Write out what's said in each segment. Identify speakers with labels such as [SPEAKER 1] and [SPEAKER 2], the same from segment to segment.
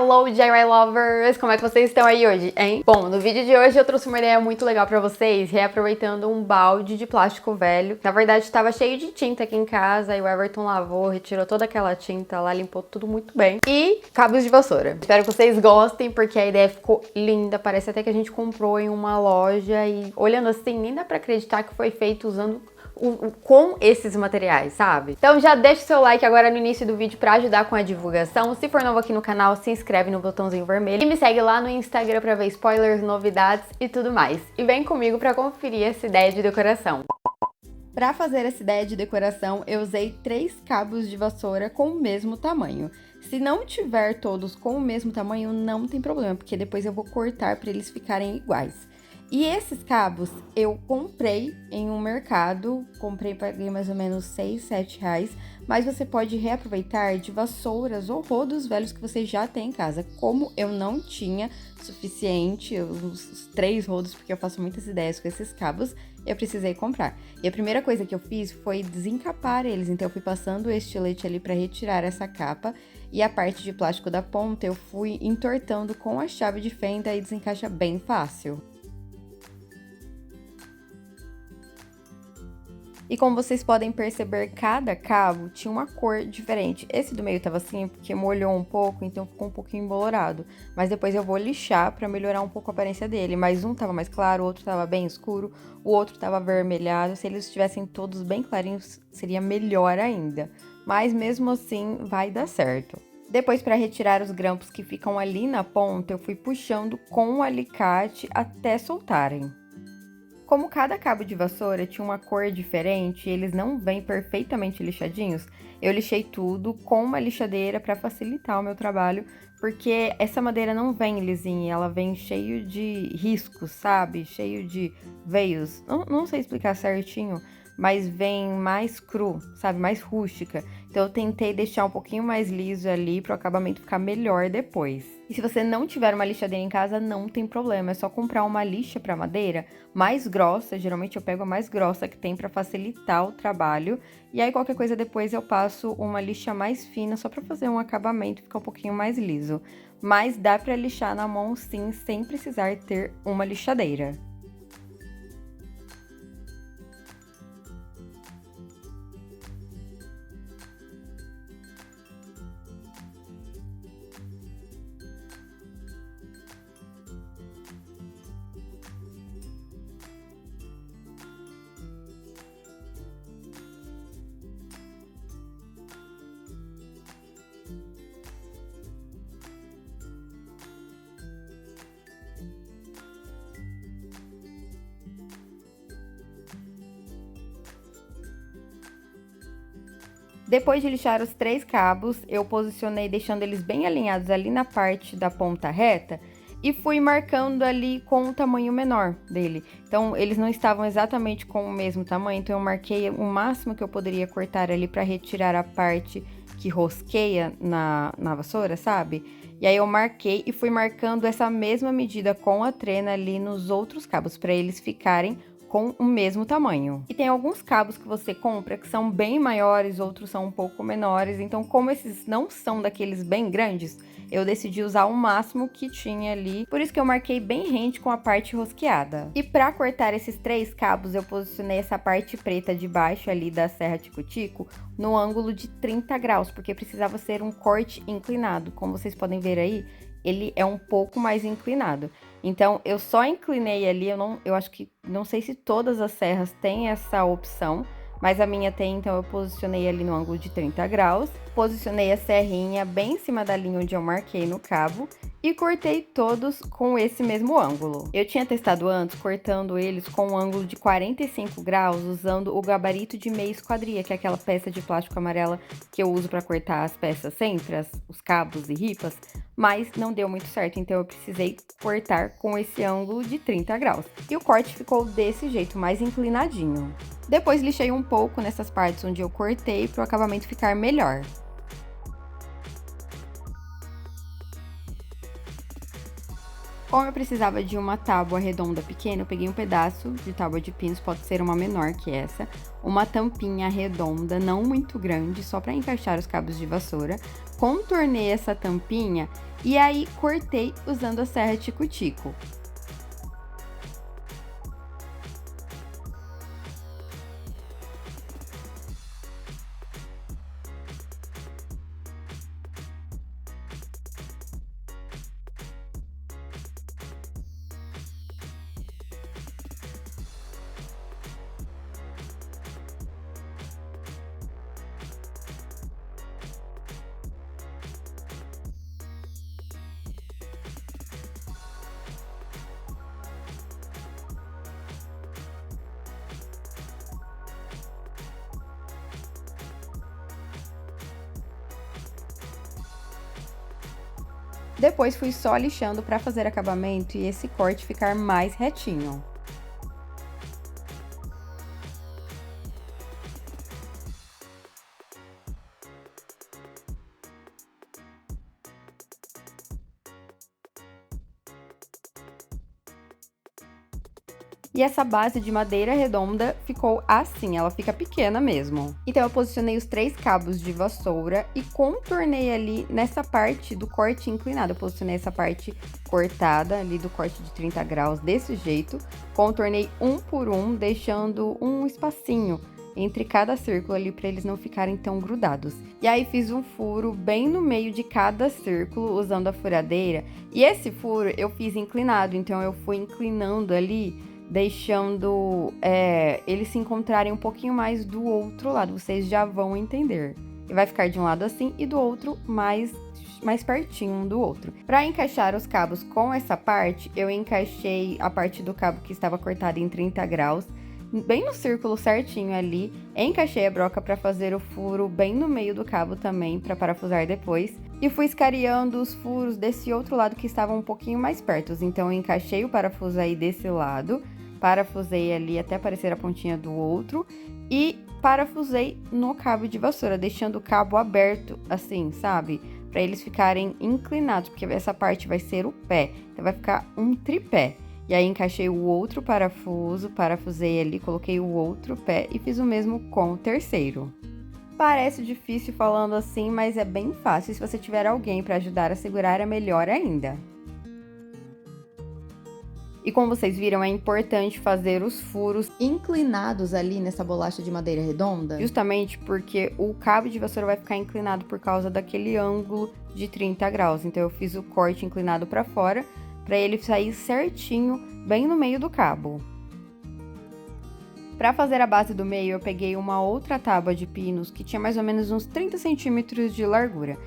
[SPEAKER 1] Hello DIY Lovers! Como é que vocês estão aí hoje, hein? Bom, no vídeo de hoje eu trouxe uma ideia muito legal pra vocês, reaproveitando um balde de plástico velho. Na verdade, estava cheio de tinta aqui em casa, e o Everton lavou, retirou toda aquela tinta lá, limpou tudo muito bem. E cabos de vassoura. Espero que vocês gostem, porque a ideia ficou linda, parece até que a gente comprou em uma loja e olhando assim, nem dá pra acreditar que foi feito usando com esses materiais, sabe? Então já deixa o seu like agora no início do vídeo pra ajudar com a divulgação. Se for novo aqui no canal, se inscreve no botãozinho vermelho e me segue lá no Instagram pra ver spoilers, novidades e tudo mais. E vem comigo pra conferir essa ideia de decoração. Para fazer essa ideia de decoração, eu usei 3 cabos de vassoura com o mesmo tamanho. Se não tiver todos com o mesmo tamanho, não tem problema, porque depois eu vou cortar para eles ficarem iguais. E esses cabos eu comprei em um mercado, paguei mais ou menos 6, 7 reais, mas você pode reaproveitar de vassouras ou rodos velhos que você já tem em casa. Como eu não tinha suficiente, os 3 rodos, porque eu faço muitas ideias com esses cabos, eu precisei comprar. E a primeira coisa que eu fiz foi desencapar eles, então eu fui passando o estilete ali para retirar essa capa, e a parte de plástico da ponta eu fui entortando com a chave de fenda e desencaixa bem fácil. E como vocês podem perceber, cada cabo tinha uma cor diferente. Esse do meio tava assim porque molhou um pouco, então ficou um pouquinho embolorado. Mas depois eu vou lixar pra melhorar um pouco a aparência dele. Mas um tava mais claro, o outro tava bem escuro, o outro tava avermelhado. Se eles estivessem todos bem clarinhos, seria melhor ainda. Mas mesmo assim, vai dar certo. Depois, para retirar os grampos que ficam ali na ponta, eu fui puxando com o alicate até soltarem. Como cada cabo de vassoura tinha uma cor diferente e eles não vêm perfeitamente lixadinhos, eu lixei tudo com uma lixadeira para facilitar o meu trabalho, porque essa madeira não vem lisinha, ela vem cheio de riscos, sabe? Cheio de veios. Não sei explicar certinho, mas vem mais cru, sabe? Mais rústica. Então eu tentei deixar um pouquinho mais liso ali para o acabamento ficar melhor depois. E se você não tiver uma lixadeira em casa, não tem problema, é só comprar uma lixa para madeira mais grossa, geralmente eu pego a mais grossa que tem para facilitar o trabalho. E aí qualquer coisa depois eu passo uma lixa mais fina só para fazer um acabamento ficar um pouquinho mais liso. Mas dá para lixar na mão sim, sem precisar ter uma lixadeira. Depois de lixar os 3 cabos, eu posicionei deixando eles bem alinhados ali na parte da ponta reta e fui marcando ali com um tamanho menor dele. Então, eles não estavam exatamente com o mesmo tamanho, então eu marquei o máximo que eu poderia cortar ali para retirar a parte que rosqueia na vassoura, sabe? E aí eu marquei e fui marcando essa mesma medida com a trena ali nos outros cabos, para eles ficarem com o mesmo tamanho. E tem alguns cabos que você compra que são bem maiores, outros são um pouco menores, então como esses não são daqueles bem grandes, eu decidi usar o máximo que tinha ali, por isso que eu marquei bem rente com a parte rosqueada. E para cortar esses 3 cabos, eu posicionei essa parte preta de baixo ali da serra tico-tico no ângulo de 30 graus, porque precisava ser um corte inclinado, como vocês podem ver aí, ele é um pouco mais inclinado. Então, eu só inclinei ali, eu acho que, não sei se todas as serras têm essa opção, mas a minha tem, então eu posicionei ali no ângulo de 30 graus, posicionei a serrinha bem em cima da linha onde eu marquei no cabo e cortei todos com esse mesmo ângulo. Eu tinha testado antes cortando eles com um ângulo de 45 graus, usando o gabarito de meia esquadria, que é aquela peça de plástico amarela que eu uso para cortar as peças sempre, os cabos e ripas, mas não deu muito certo, então eu precisei cortar com esse ângulo de 30 graus. E o corte ficou desse jeito, mais inclinadinho. Depois lixei um pouco nessas partes onde eu cortei para o acabamento ficar melhor. Como eu precisava de uma tábua redonda pequena, eu peguei um pedaço de tábua de pinos, pode ser uma menor que essa, uma tampinha redonda, não muito grande, só para encaixar os cabos de vassoura, contornei essa tampinha e aí cortei usando a serra tico-tico. Depois fui só lixando para fazer acabamento e esse corte ficar mais retinho. E essa base de madeira redonda ficou assim, ela fica pequena mesmo. Então eu posicionei os 3 cabos de vassoura e contornei ali nessa parte do corte inclinado. Eu posicionei essa parte cortada ali do corte de 30 graus desse jeito. Contornei um por um, deixando um espacinho entre cada círculo ali para eles não ficarem tão grudados. E aí fiz um furo bem no meio de cada círculo usando a furadeira. E esse furo eu fiz inclinado, então eu fui inclinando ali, deixando eles se encontrarem um pouquinho mais do outro lado, vocês já vão entender. E vai ficar de um lado assim e do outro mais pertinho um do outro. Para encaixar os cabos com essa parte, eu encaixei a parte do cabo que estava cortada em 30 graus, bem no círculo certinho ali, encaixei a broca para fazer o furo bem no meio do cabo também, para parafusar depois. E fui escareando os furos desse outro lado que estavam um pouquinho mais perto. Então, eu encaixei o parafuso aí desse lado, parafusei ali até aparecer a pontinha do outro e parafusei no cabo de vassoura, deixando o cabo aberto assim, sabe? Para eles ficarem inclinados, porque essa parte vai ser o pé, então vai ficar um tripé. E aí, encaixei o outro parafuso, parafusei ali, coloquei o outro pé e fiz o mesmo com o terceiro. Parece difícil falando assim, mas é bem fácil. Se você tiver alguém para ajudar a segurar, é melhor ainda. E como vocês viram, é importante fazer os furos inclinados ali nessa bolacha de madeira redonda, justamente porque o cabo de vassoura vai ficar inclinado por causa daquele ângulo de 30 graus. Então, eu fiz o corte inclinado para fora, para ele sair certinho, bem no meio do cabo. Para fazer a base do meio, eu peguei uma outra tábua de pinos que tinha mais ou menos uns 30 centímetros de largura.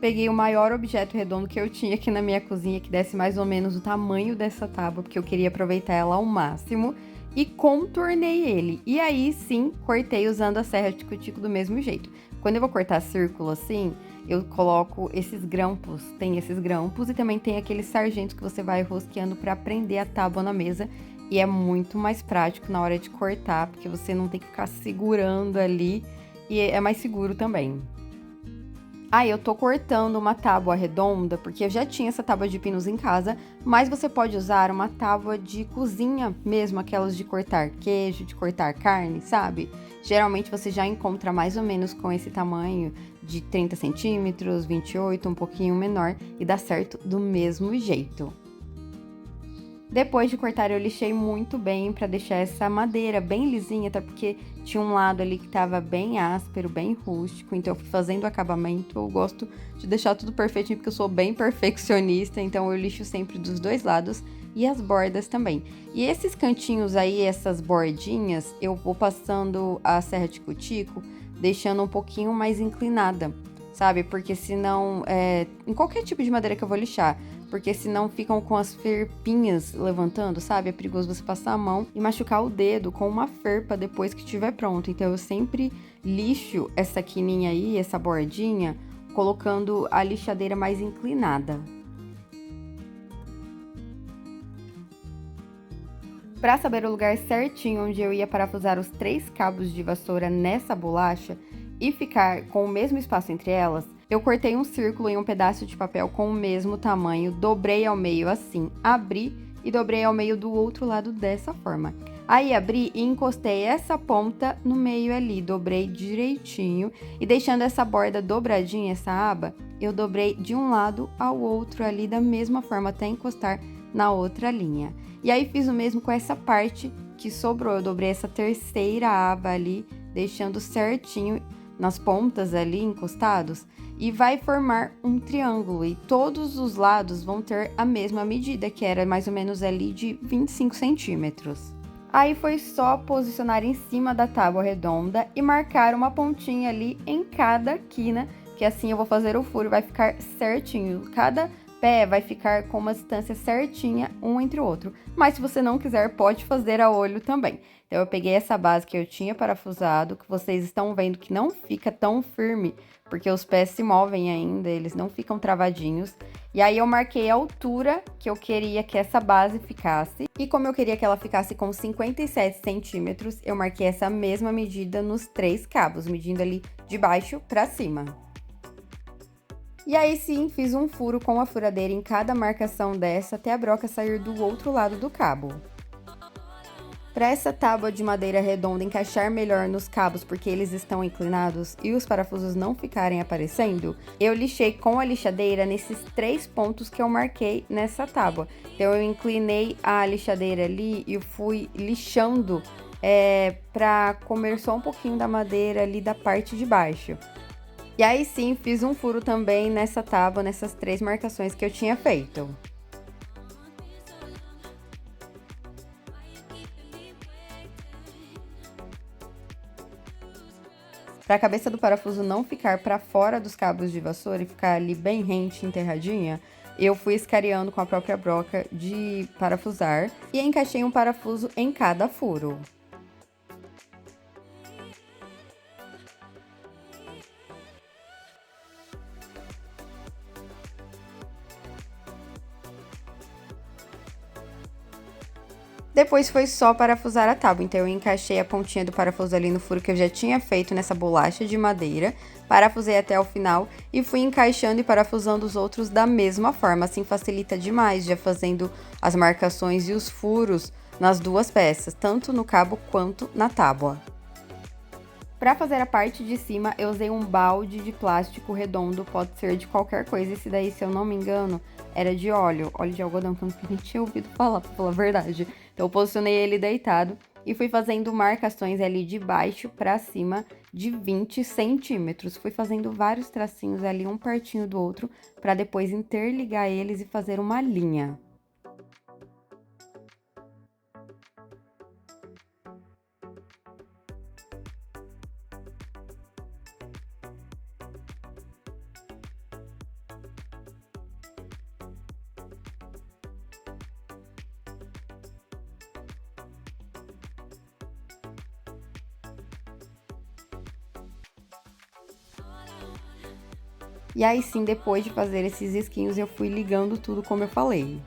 [SPEAKER 1] Peguei o maior objeto redondo que eu tinha aqui na minha cozinha, que desse mais ou menos o tamanho dessa tábua, porque eu queria aproveitar ela ao máximo, e contornei ele. E aí, sim, cortei usando a serra tico-tico do mesmo jeito. Quando eu vou cortar círculo assim, eu coloco esses grampos, tem esses grampos e também tem aqueles sargentos que você vai rosqueando para prender a tábua na mesa. E é muito mais prático na hora de cortar, porque você não tem que ficar segurando ali e é mais seguro também. Aí eu tô cortando uma tábua redonda, porque eu já tinha essa tábua de pinos em casa, mas você pode usar uma tábua de cozinha mesmo, aquelas de cortar queijo, de cortar carne, sabe? Geralmente você já encontra mais ou menos com esse tamanho de 30 centímetros, 28, um pouquinho menor, e dá certo do mesmo jeito. Depois de cortar, eu lixei muito bem para deixar essa madeira bem lisinha, até porque tinha um lado ali que tava bem áspero, bem rústico, então eu fui fazendo o acabamento. Eu gosto de deixar tudo perfeitinho, porque eu sou bem perfeccionista, então eu lixo sempre dos dois lados e as bordas também. E esses cantinhos aí, essas bordinhas, eu vou passando a serra tico-tico, deixando um pouquinho mais inclinada, sabe? Porque senão, em qualquer tipo de madeira que eu vou lixar, porque senão ficam com as ferpinhas levantando, sabe? É perigoso você passar a mão e machucar o dedo com uma ferpa depois que estiver pronto. Então, eu sempre lixo essa quininha aí, essa bordinha, colocando a lixadeira mais inclinada. Para saber o lugar certinho onde eu ia parafusar os 3 cabos de vassoura nessa bolacha e ficar com o mesmo espaço entre elas, Eu cortei um círculo em um pedaço de papel com o mesmo tamanho, dobrei ao meio assim, abri e dobrei ao meio do outro lado dessa forma. Aí abri e encostei essa ponta no meio ali, dobrei direitinho e deixando essa borda dobradinha, essa aba, eu dobrei de um lado ao outro ali da mesma forma até encostar na outra linha. E aí fiz o mesmo com essa parte que sobrou, eu dobrei essa terceira aba ali, deixando certinho nas pontas ali encostados e vai formar um triângulo e todos os lados vão ter a mesma medida, que era mais ou menos ali de 25 centímetros. Aí foi só posicionar em cima da tábua redonda e marcar uma pontinha ali em cada quina, que assim eu vou fazer o furo, vai ficar certinho. Cada pé vai ficar com uma distância certinha um entre o outro. Mas se você não quiser, pode fazer a olho também. Então eu peguei essa base que eu tinha parafusado, que vocês estão vendo que não fica tão firme, porque os pés se movem ainda, eles não ficam travadinhos. E aí eu marquei a altura que eu queria que essa base ficasse. E como eu queria que ela ficasse com 57 centímetros, eu marquei essa mesma medida nos 3 cabos, medindo ali de baixo para cima. E aí sim, fiz um furo com a furadeira em cada marcação dessa até a broca sair do outro lado do cabo. Para essa tábua de madeira redonda encaixar melhor nos cabos porque eles estão inclinados e os parafusos não ficarem aparecendo, eu lixei com a lixadeira nesses 3 pontos que eu marquei nessa tábua. Então eu inclinei a lixadeira ali e fui lixando para comer só um pouquinho da madeira ali da parte de baixo. E aí sim, fiz um furo também nessa tábua, nessas 3 marcações que eu tinha feito. Para a cabeça do parafuso não ficar para fora dos cabos de vassoura e ficar ali bem rente, enterradinha, eu fui escareando com a própria broca de parafusar e encaixei um parafuso em cada furo. Depois foi só parafusar a tábua, então eu encaixei a pontinha do parafuso ali no furo que eu já tinha feito nessa bolacha de madeira, parafusei até o final e fui encaixando e parafusando os outros da mesma forma, assim facilita demais, já fazendo as marcações e os furos nas 2 peças, tanto no cabo quanto na tábua. Para fazer a parte de cima, eu usei um balde de plástico redondo, pode ser de qualquer coisa, esse daí, se eu não me engano, era de óleo de algodão, que eu nem tinha ouvido falar, pra falar a verdade. Então eu posicionei ele deitado e fui fazendo marcações ali de baixo para cima de 20 centímetros. Fui fazendo vários tracinhos ali, um pertinho do outro, para depois interligar eles e fazer uma linha. E aí sim, depois de fazer esses risquinhos, eu fui ligando tudo como eu falei.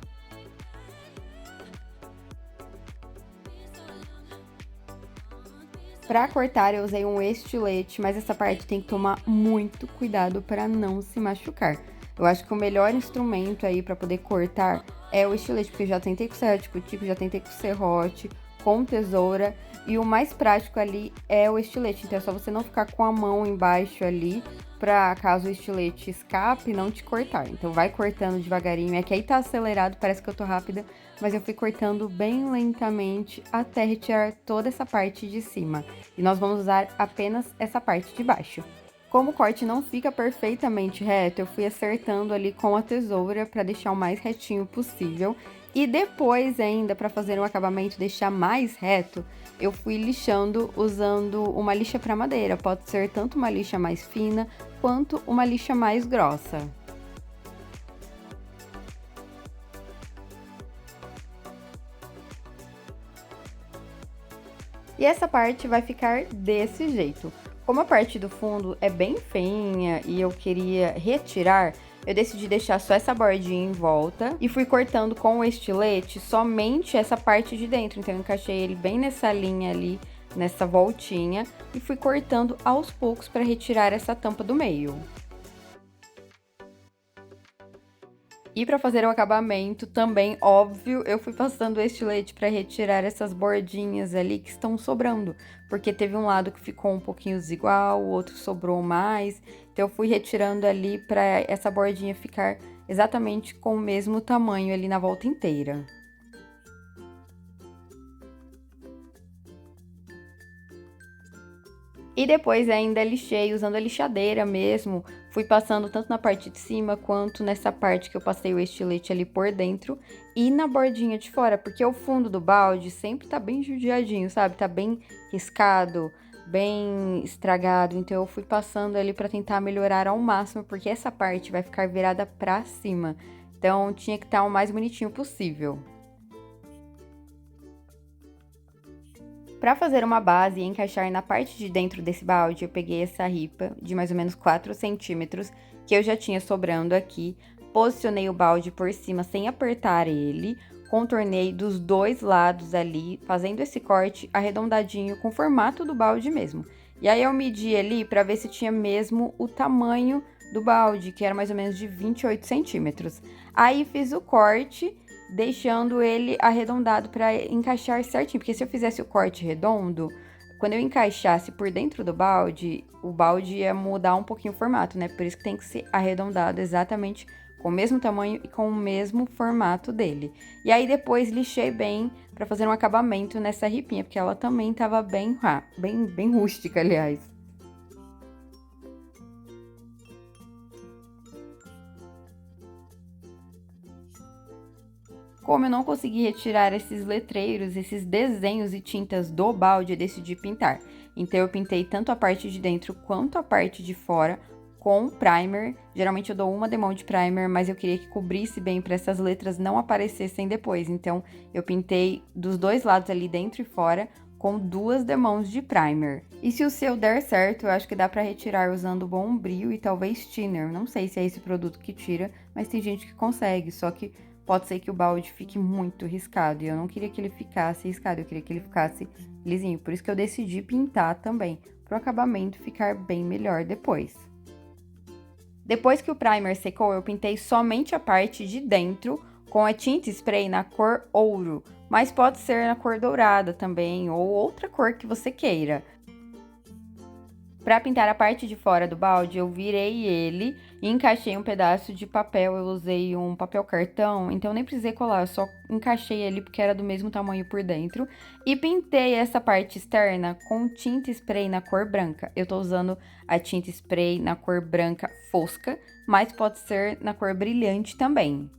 [SPEAKER 1] Para cortar, eu usei um estilete, mas essa parte tem que tomar muito cuidado para não se machucar. Eu acho que o melhor instrumento aí para poder cortar é o estilete, porque eu já tentei com serra de cutico, já tentei com serrote, com tesoura, e o mais prático ali é o estilete. Então é só você não ficar com a mão embaixo ali, para caso o estilete escape, não te cortar. Então vai cortando devagarinho, é que aí tá acelerado, parece que eu tô rápida, mas eu fui cortando bem lentamente até retirar toda essa parte de cima. E nós vamos usar apenas essa parte de baixo. Como o corte não fica perfeitamente reto, eu fui acertando ali com a tesoura para deixar o mais retinho possível. E depois ainda, para fazer um acabamento deixar mais reto, eu fui lixando usando uma lixa para madeira. Pode ser tanto uma lixa mais fina, quanto uma lixa mais grossa. E essa parte vai ficar desse jeito. Como a parte do fundo é bem feinha e eu queria retirar, eu decidi deixar só essa bordinha em volta e fui cortando com o estilete somente essa parte de dentro. Então eu encaixei ele bem nessa linha ali, nessa voltinha, e fui cortando aos poucos para retirar essa tampa do meio. E para fazer o acabamento também, óbvio, eu fui passando estilete para retirar essas bordinhas ali que estão sobrando, porque teve um lado que ficou um pouquinho desigual, o outro sobrou mais, então eu fui retirando ali para essa bordinha ficar exatamente com o mesmo tamanho ali na volta inteira. E depois ainda lixei usando a lixadeira mesmo, fui passando tanto na parte de cima quanto nessa parte que eu passei o estilete ali por dentro e na bordinha de fora, porque o fundo do balde sempre tá bem judiadinho, sabe? Tá bem riscado, bem estragado, então eu fui passando ali pra tentar melhorar ao máximo, porque essa parte vai ficar virada pra cima. Então tinha que estar o mais bonitinho possível. Para fazer uma base e encaixar na parte de dentro desse balde, eu peguei essa ripa de mais ou menos 4 centímetros que eu já tinha sobrando aqui, posicionei o balde por cima sem apertar ele, contornei dos dois lados ali, fazendo esse corte arredondadinho com o formato do balde mesmo. E aí eu medi ali para ver se tinha mesmo o tamanho do balde, que era mais ou menos de 28 centímetros. Aí fiz o corte deixando ele arredondado para encaixar certinho, porque se eu fizesse o corte redondo, quando eu encaixasse por dentro do balde, o balde ia mudar um pouquinho o formato, né? Por isso que tem que ser arredondado exatamente com o mesmo tamanho e com o mesmo formato dele. E aí depois lixei bem para fazer um acabamento nessa ripinha, porque ela também tava bem rústica, aliás. Como eu não consegui retirar esses letreiros, esses desenhos e tintas do balde, eu decidi pintar. Então, eu pintei tanto a parte de dentro quanto a parte de fora com primer. Geralmente eu dou uma demão de primer, mas eu queria que cobrisse bem para essas letras não aparecessem depois. Então, eu pintei dos dois lados ali, dentro e fora, com 2 demãos de primer. E se o seu der certo, eu acho que dá para retirar usando Bombril e talvez Thinner. Não sei se é esse produto que tira, mas tem gente que consegue, só que pode ser que o balde fique muito riscado, e eu não queria que ele ficasse riscado, eu queria que ele ficasse lisinho. Por isso que eu decidi pintar também, para o acabamento ficar bem melhor depois. Depois que o primer secou, eu pintei somente a parte de dentro com a tinta spray na cor ouro, mas pode ser na cor dourada também, ou outra cor que você queira. Para pintar a parte de fora do balde, eu virei ele e encaixei um pedaço de papel. Eu usei um papel cartão, então nem precisei colar, eu só encaixei ele porque era do mesmo tamanho por dentro. E pintei essa parte externa com tinta spray na cor branca. Eu tô usando a tinta spray na cor branca fosca, mas pode ser na cor brilhante também.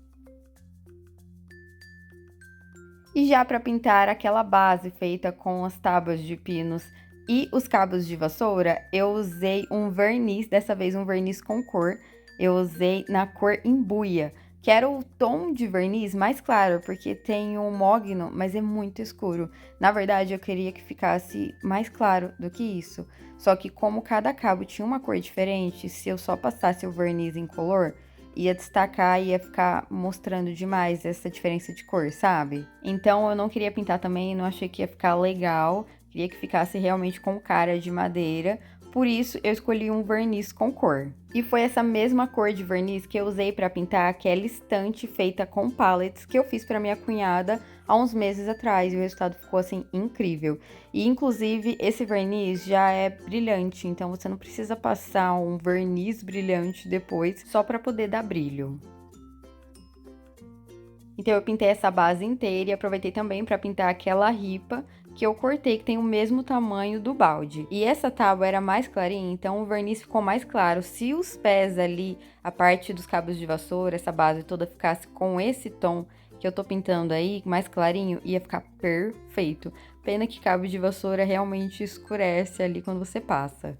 [SPEAKER 1] E já para pintar aquela base feita com as tábuas de pinos e os cabos de vassoura, eu usei um verniz, dessa vez um verniz com cor. Eu usei na cor embuia, que era o tom de verniz mais claro, porque tem um mogno, mas é muito escuro. Na verdade, eu queria que ficasse mais claro do que isso. Só que como cada cabo tinha uma cor diferente, se eu só passasse o verniz em color, ia destacar e ia ficar mostrando demais essa diferença de cor, sabe? Então eu não queria pintar também, não achei que ia ficar legal. Queria que ficasse realmente com cara de madeira, por isso eu escolhi um verniz com cor. E foi essa mesma cor de verniz que eu usei para pintar aquela estante feita com paletes que eu fiz para minha cunhada há uns meses atrás, e o resultado ficou assim incrível. E inclusive esse verniz já é brilhante, então você não precisa passar um verniz brilhante depois só para poder dar brilho. Então eu pintei essa base inteira e aproveitei também para pintar aquela ripa que eu cortei, que tem o mesmo tamanho do balde. E essa tábua era mais clarinha, então o verniz ficou mais claro. Se os pés ali, a parte dos cabos de vassoura, essa base toda ficasse com esse tom que eu tô pintando aí, mais clarinho, ia ficar perfeito. Pena que cabo de vassoura realmente escurece ali quando você passa.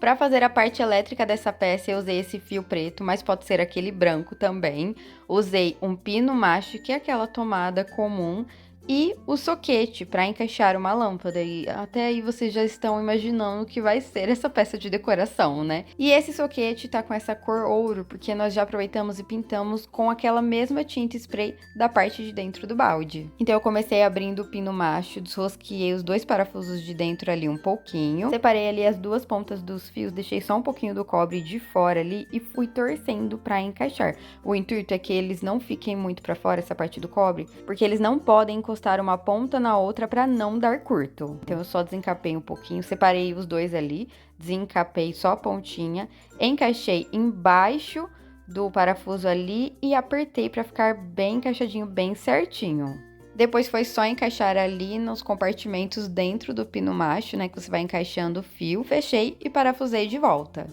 [SPEAKER 1] Para fazer a parte elétrica dessa peça, eu usei esse fio preto, mas pode ser aquele branco também. Usei um pino macho, que é aquela tomada comum, e o soquete para encaixar uma lâmpada. E até aí vocês já estão imaginando o que vai ser essa peça de decoração, né? E esse soquete tá com essa cor ouro, porque nós já aproveitamos e pintamos com aquela mesma tinta spray da parte de dentro do balde. Então eu comecei abrindo o pino macho, desrosqueei os 2 parafusos de dentro ali um pouquinho, separei ali as 2 pontas dos fios, deixei só um pouquinho do cobre de fora ali e fui torcendo para encaixar. O intuito é que eles não fiquem muito para fora, essa parte do cobre, porque eles não podem encostar uma ponta na outra para não dar curto. Então eu só desencapei um pouquinho, separei os 2 ali, desencapei só a pontinha, encaixei embaixo do parafuso ali e apertei para ficar bem encaixadinho, bem certinho. Depois foi só encaixar ali nos compartimentos dentro do pino macho, né, que você vai encaixando o fio, fechei e parafusei de volta.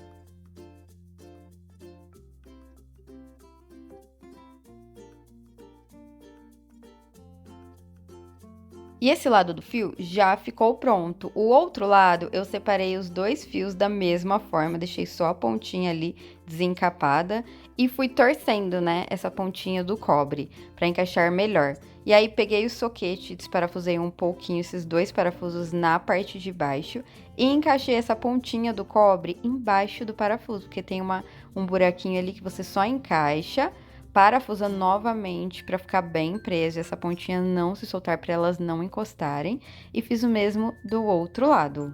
[SPEAKER 1] E esse lado do fio já ficou pronto. O outro lado, eu separei os 2 fios da mesma forma, deixei só a pontinha ali desencapada e fui torcendo, né, essa pontinha do cobre para encaixar melhor. E aí peguei o soquete, desparafusei um pouquinho esses 2 parafusos na parte de baixo e encaixei essa pontinha do cobre embaixo do parafuso, porque tem um buraquinho ali que você só encaixa, parafusa novamente para ficar bem preso, essa pontinha não se soltar para elas não encostarem, e fiz o mesmo do outro lado.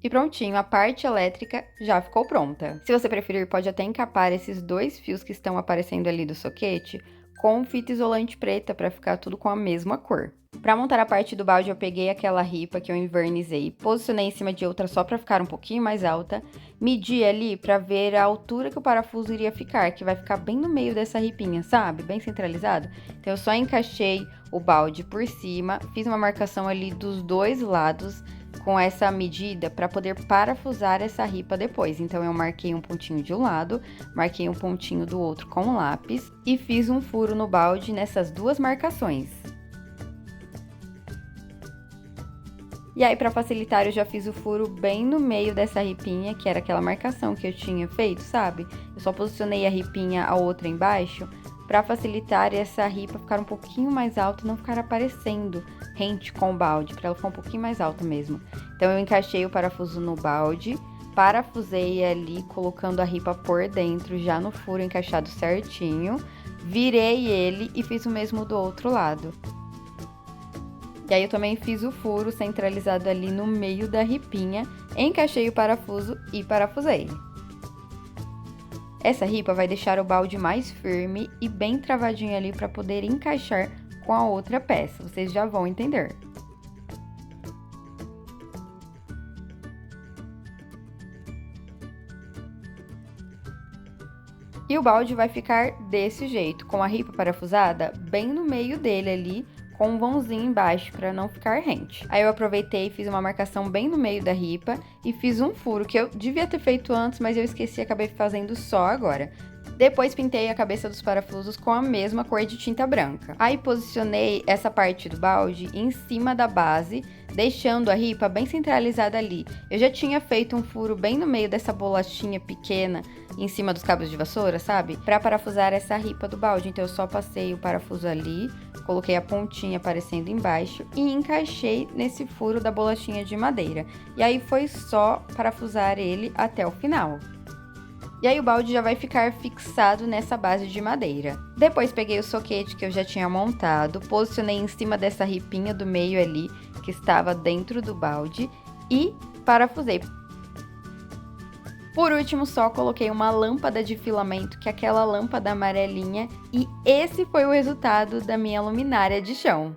[SPEAKER 1] E prontinho, a parte elétrica já ficou pronta. Se você preferir, pode até encapar esses 2 fios que estão aparecendo ali do soquete com fita isolante preta para ficar tudo com a mesma cor. Para montar a parte do balde, eu peguei aquela ripa que eu invernizei, posicionei em cima de outra só para ficar um pouquinho mais alta, medi ali para ver a altura que o parafuso iria ficar, que vai ficar bem no meio dessa ripinha, sabe? Bem centralizado. Então eu só encaixei o balde por cima, fiz uma marcação ali dos 2 lados com essa medida para poder parafusar essa ripa depois. Então eu marquei um pontinho de um lado, marquei um pontinho do outro com lápis e fiz um furo no balde nessas 2 marcações. E aí, para facilitar, eu já fiz o furo bem no meio dessa ripinha, que era aquela marcação que eu tinha feito, sabe? Eu só posicionei a ripinha a outra embaixo, para facilitar essa ripa ficar um pouquinho mais alta e não ficar aparecendo rente com o balde, para ela ficar um pouquinho mais alta mesmo. Então, eu encaixei o parafuso no balde, parafusei ali, colocando a ripa por dentro, já no furo encaixado certinho, virei ele e fiz o mesmo do outro lado. E aí eu também fiz o furo centralizado ali no meio da ripinha, encaixei o parafuso e parafusei. Essa ripa vai deixar o balde mais firme e bem travadinho ali para poder encaixar com a outra peça, vocês já vão entender. E o balde vai ficar desse jeito, com a ripa parafusada bem no meio dele ali, com um vãozinho embaixo para não ficar rente. Aí eu aproveitei e fiz uma marcação bem no meio da ripa e fiz um furo que eu devia ter feito antes, mas eu esqueci e acabei fazendo só agora. Depois pintei a cabeça dos parafusos com a mesma cor de tinta branca. Aí posicionei essa parte do balde em cima da base, deixando a ripa bem centralizada ali. Eu já tinha feito um furo bem no meio dessa bolachinha pequena, em cima dos cabos de vassoura, sabe? Para parafusar essa ripa do balde. Então eu só passei o parafuso ali, coloquei a pontinha aparecendo embaixo e encaixei nesse furo da bolachinha de madeira. E aí foi só parafusar ele até o final. E aí o balde já vai ficar fixado nessa base de madeira. Depois peguei o soquete que eu já tinha montado, posicionei em cima dessa ripinha do meio ali, que estava dentro do balde, e parafusei. Por último, só coloquei uma lâmpada de filamento, que é aquela lâmpada amarelinha, e esse foi o resultado da minha luminária de chão.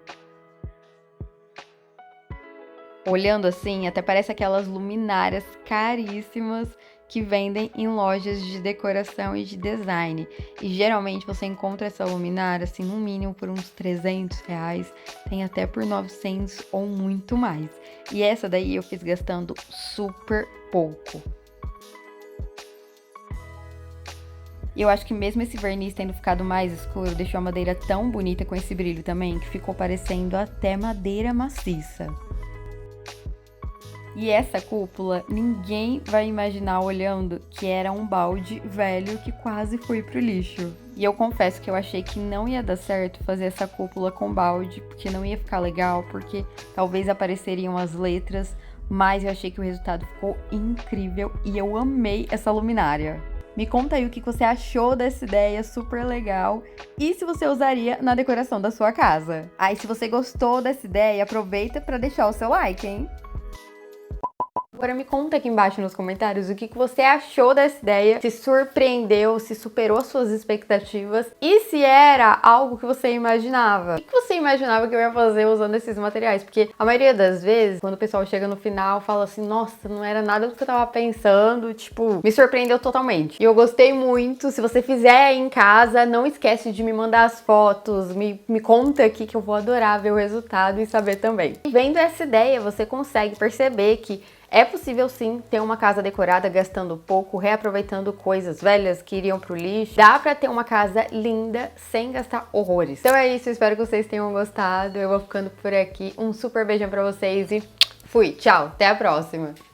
[SPEAKER 1] Olhando assim, até parece aquelas luminárias caríssimas que vendem em lojas de decoração e de design. E geralmente você encontra essa luminária, assim, no mínimo por uns R$300, tem até por 900 ou muito mais. E essa daí eu fiz gastando super pouco. E eu acho que mesmo esse verniz tendo ficado mais escuro, deixou a madeira tão bonita com esse brilho também, que ficou parecendo até madeira maciça. E essa cúpula, ninguém vai imaginar olhando que era um balde velho que quase foi pro lixo. E eu confesso que eu achei que não ia dar certo fazer essa cúpula com balde, porque não ia ficar legal, porque talvez apareceriam as letras, mas eu achei que o resultado ficou incrível e eu amei essa luminária. Me conta aí o que você achou dessa ideia super legal e se você usaria na decoração da sua casa. Aí, se você gostou dessa ideia, aproveita para deixar o seu like, hein? Agora me conta aqui embaixo nos comentários o que você achou dessa ideia, se surpreendeu, se superou as suas expectativas e se era algo que você imaginava. O que você imaginava que eu ia fazer usando esses materiais? Porque a maioria das vezes, quando o pessoal chega no final, fala assim, nossa, não era nada do que eu tava pensando, tipo, me surpreendeu totalmente. E eu gostei muito. Se você fizer aí em casa, não esquece de me mandar as fotos, me conta aqui que eu vou adorar ver o resultado e saber também. E vendo essa ideia, você consegue perceber que é possível sim ter uma casa decorada gastando pouco, reaproveitando coisas velhas que iriam pro lixo. Dá pra ter uma casa linda sem gastar horrores. Então é isso, espero que vocês tenham gostado. Eu vou ficando por aqui. Um super beijão pra vocês e fui, tchau, até a próxima!